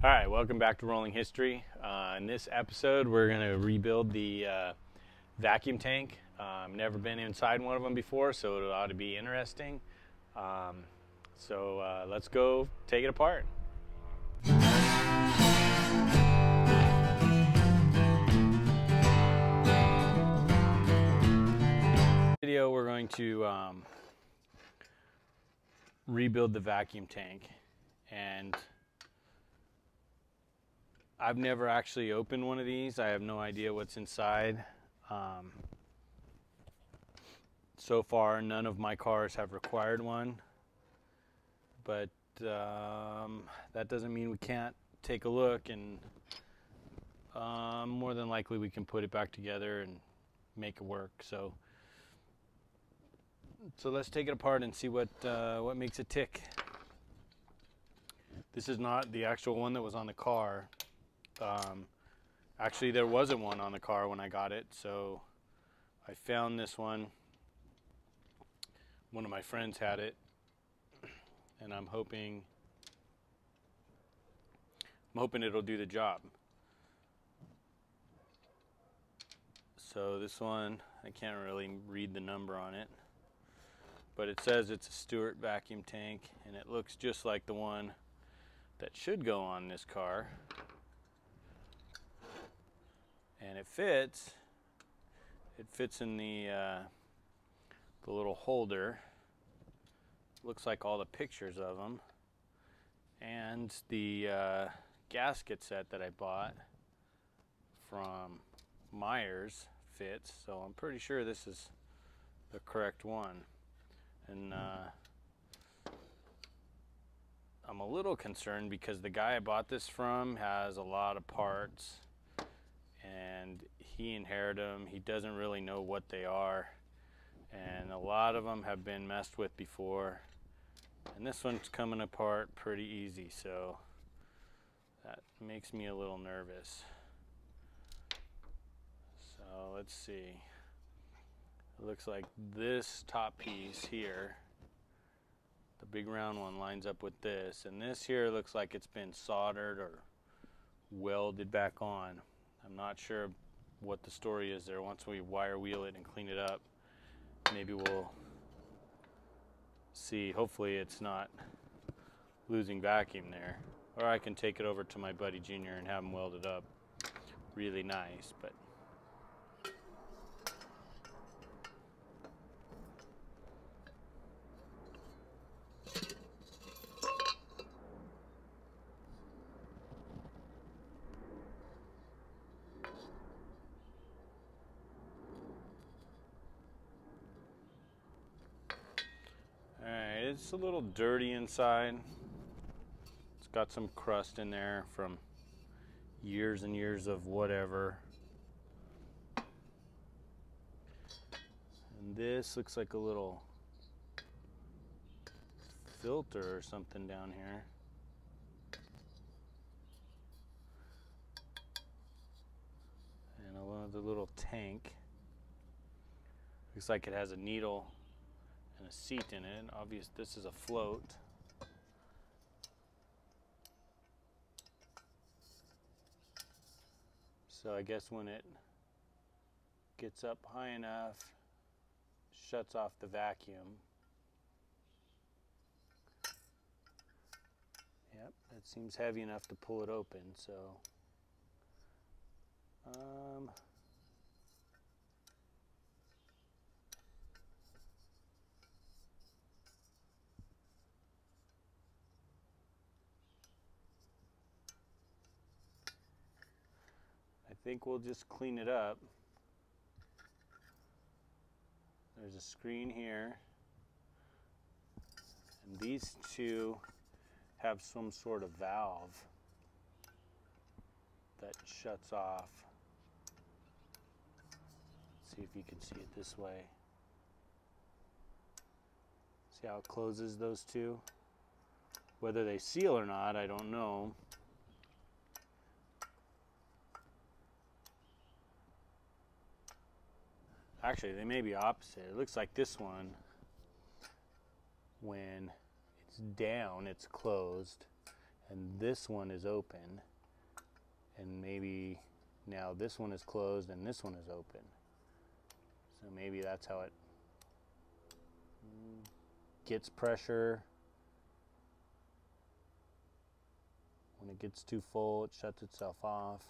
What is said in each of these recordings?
All right, welcome back to Rolling History. In this episode, we're going to rebuild the vacuum tank. Never been inside one of them before, so it ought to be interesting. Let's go take it apart. Video, we're going to rebuild the vacuum tank, and I've never actually opened one of these. I have no idea what's inside. So far, none of my cars have required one, but that doesn't mean we can't take a look, and more than likely we can put it back together and make it work. So let's take it apart and see what makes it tick. This is not the actual one that was on the car. Actually, there wasn't one on the car when I got it, so I found this one. One of my friends had it, and I'm hoping it'll do the job. So this one, I can't really read the number on it, but it says it's a Stewart vacuum tank, and it looks just like the one that should go on this car. And it fits in the little holder. Looks like all the pictures of them. And the gasket set that I bought from Myers fits, so I'm pretty sure this is the correct one. And I'm a little concerned because the guy I bought this from has a lot of parts, and he inherited them. He doesn't really know what they are, and a lot of them have been messed with before, and this one's coming apart pretty easy, so that makes me a little nervous. So let's see. It looks like this top piece here, the big round one, lines up with this, and this here looks like it's been soldered or welded back on. I'm not sure what the story is there. Once we wire wheel it and clean it up, maybe we'll see. Hopefully it's not losing vacuum there. Or I can take it over to my buddy Junior and have him weld it up really nice. But it's a little dirty inside. It's got some crust in there from years and years of whatever. And this looks like a little filter or something down here. And another little tank. Looks like it has a needle and a seat in it. Obvious, this is a float. So I guess when it gets up high enough, shuts off the vacuum. Yep, it seems heavy enough to pull it open, so I think we'll just clean it up. There's a screen here, and these two have some sort of valve that shuts off. Let's see if you can see it this way. See how it closes those two? Whether they seal or not, I don't know. Actually, they may be opposite. It looks like this one, when it's down, it's closed, and this one is open, and maybe now this one is closed and this one is open. So maybe that's how it gets pressure. When it gets too full, it shuts itself off.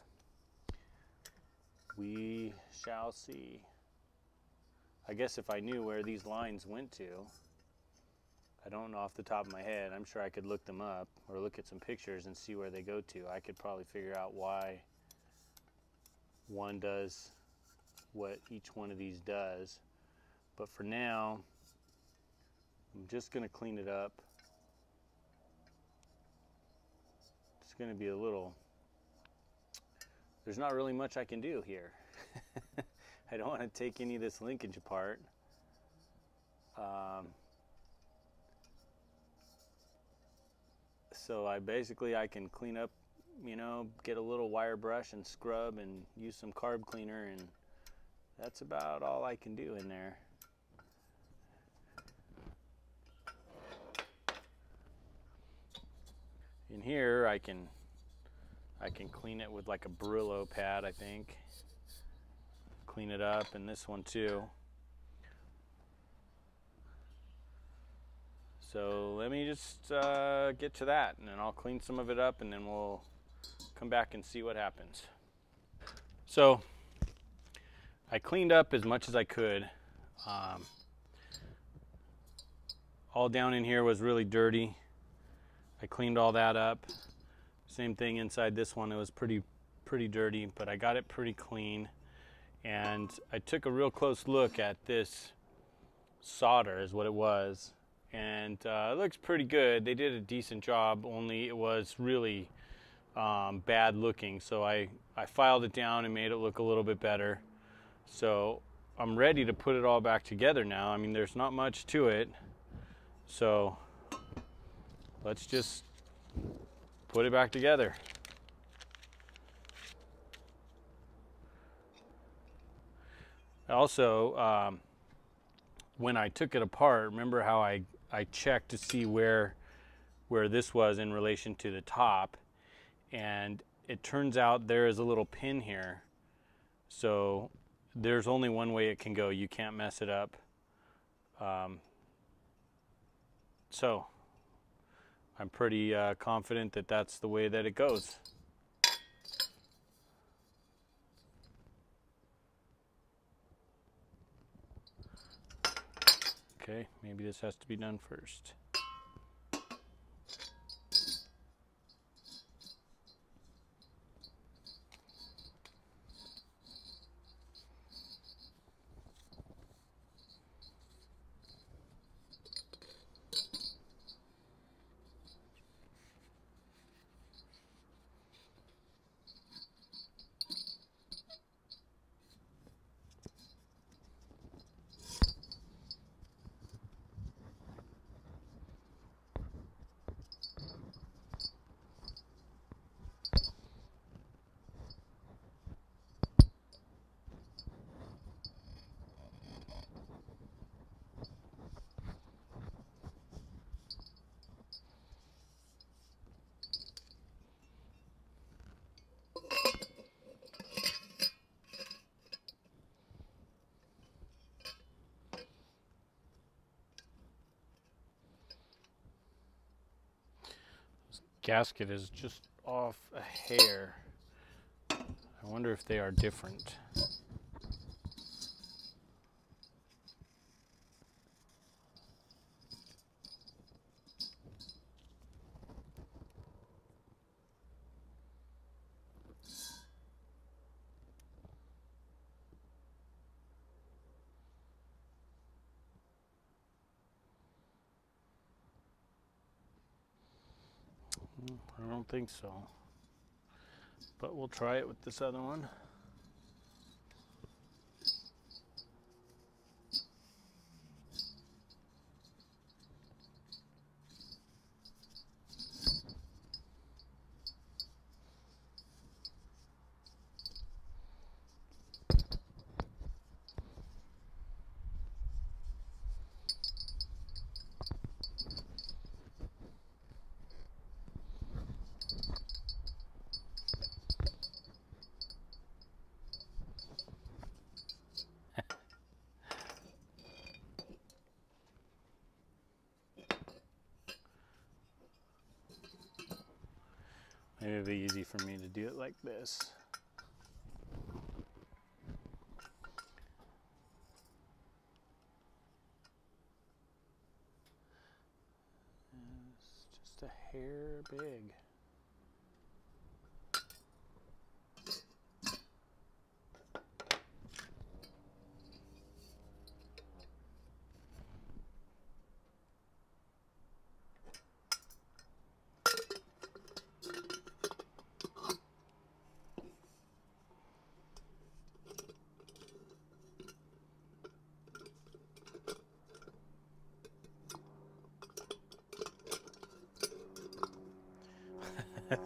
We shall see. I guess if I knew where these lines went to, I don't know off the top of my head. I'm sure I could look them up or look at some pictures and see where they go to. I could probably figure out why one does what each one of these does. But for now, I'm just going to clean it up. It's going to be a little, there's not really much I can do here. I don't want to take any of this linkage apart. So I can clean up, you know, get a little wire brush and scrub and use some carb cleaner, and that's about all I can do in there. In here I can clean it with like a Brillo pad, I think. Clean it up, and this one too. So let me just get to that, and then I'll clean some of it up, and then we'll come back and see what happens. So I cleaned up as much as I could. All down in here was really dirty. I cleaned all that up. Same thing inside this one. It was pretty dirty, but I got it pretty clean. And I took a real close look at this solder, is what it was. And it looks pretty good. They did a decent job, only it was really bad looking. So I filed it down and made it look a little bit better. So I'm ready to put it all back together now. I mean, there's not much to it. So let's just put it back together. Also, when I took it apart, remember how I checked to see where this was in relation to the top, and it turns out there is a little pin here. So there's only one way it can go. You can't mess it up. So I'm pretty confident that that's the way that it goes. Okay, maybe this has to be done first. Gasket is just off a hair. I wonder if they are different. I don't think so, but we'll try it with this other one. Maybe it'd be easy for me to do it like this. It's just a hair big.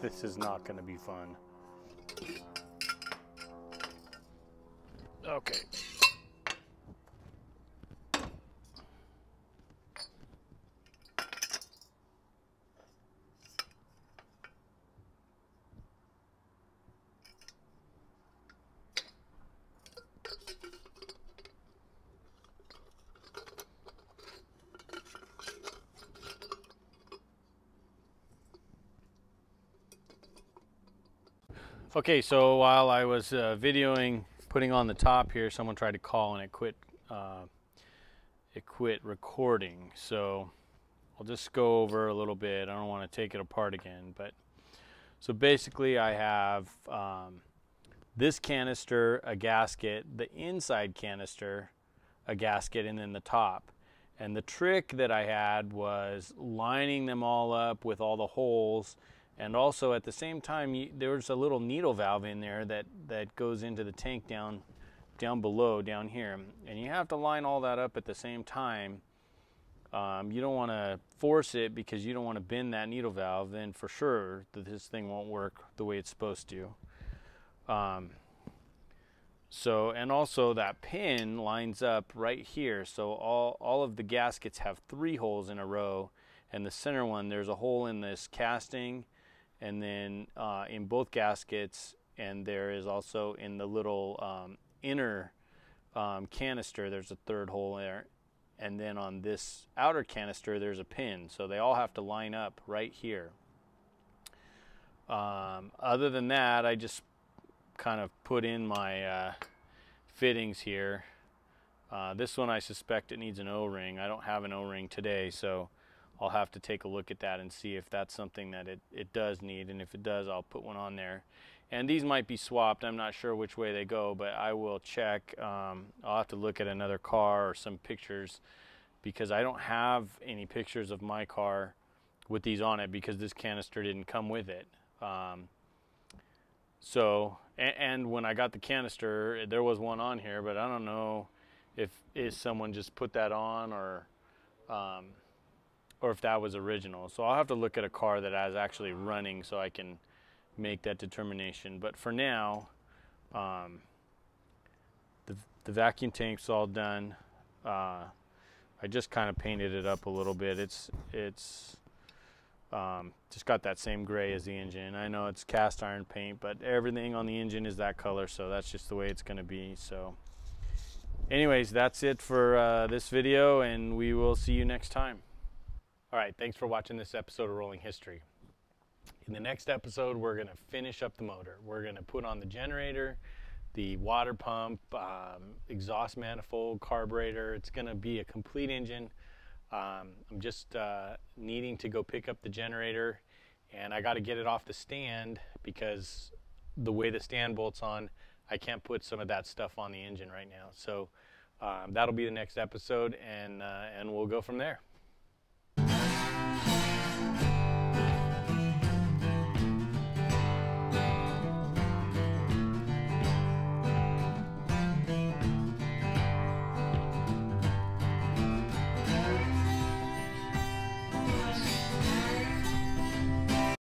This is not going to be fun. Okay. Okay, so while I was videoing, putting on the top here, someone tried to call and it quit recording. So I'll just go over a little bit. I don't want to take it apart again, but so basically I have this canister, a gasket, the inside canister, a gasket, and then the top. And the trick that I had was lining them all up with all the holes. And also at the same time, there's a little needle valve in there that goes into the tank down below, down here. And you have to line all that up at the same time. You don't want to force it because you don't want to bend that needle valve. Then for sure this thing won't work the way it's supposed to. So, and also that pin lines up right here. So all of the gaskets have 3 holes in a row. And the center one, there's a hole in this casting. And then in both gaskets, and there is also in the little inner canister, there's a 3rd hole there. And then on this outer canister, there's a pin. So they all have to line up right here. Other than that, I just kind of put in my fittings here. This one, I suspect it needs an O-ring. I don't have an O-ring today, so I'll have to take a look at that and see if that's something that it does need, and if it does, I'll put one on there. And these might be swapped. I'm not sure which way they go, but I will check. I'll have to look at another car or some pictures, because I don't have any pictures of my car with these on it because this canister didn't come with it. And when I got the canister, there was one on here, but I don't know if someone just put that on or if that was original. So I'll have to look at a car that is actually running so I can make that determination. But for now, the vacuum tank's all done. I just kind of painted it up a little bit. It's just got that same gray as the engine. I know it's cast iron paint, but everything on the engine is that color, so that's just the way it's going to be. So anyways, that's it for this video, and we will see you next time. All right, thanks for watching this episode of Rolling History. In the next episode, we're going to finish up the motor. We're going to put on the generator, the water pump, exhaust manifold, carburetor. It's going to be a complete engine. I'm just needing to go pick up the generator, and I got to get it off the stand because the way the stand bolts on, I can't put some of that stuff on the engine right now. So that'll be the next episode, and we'll go from there.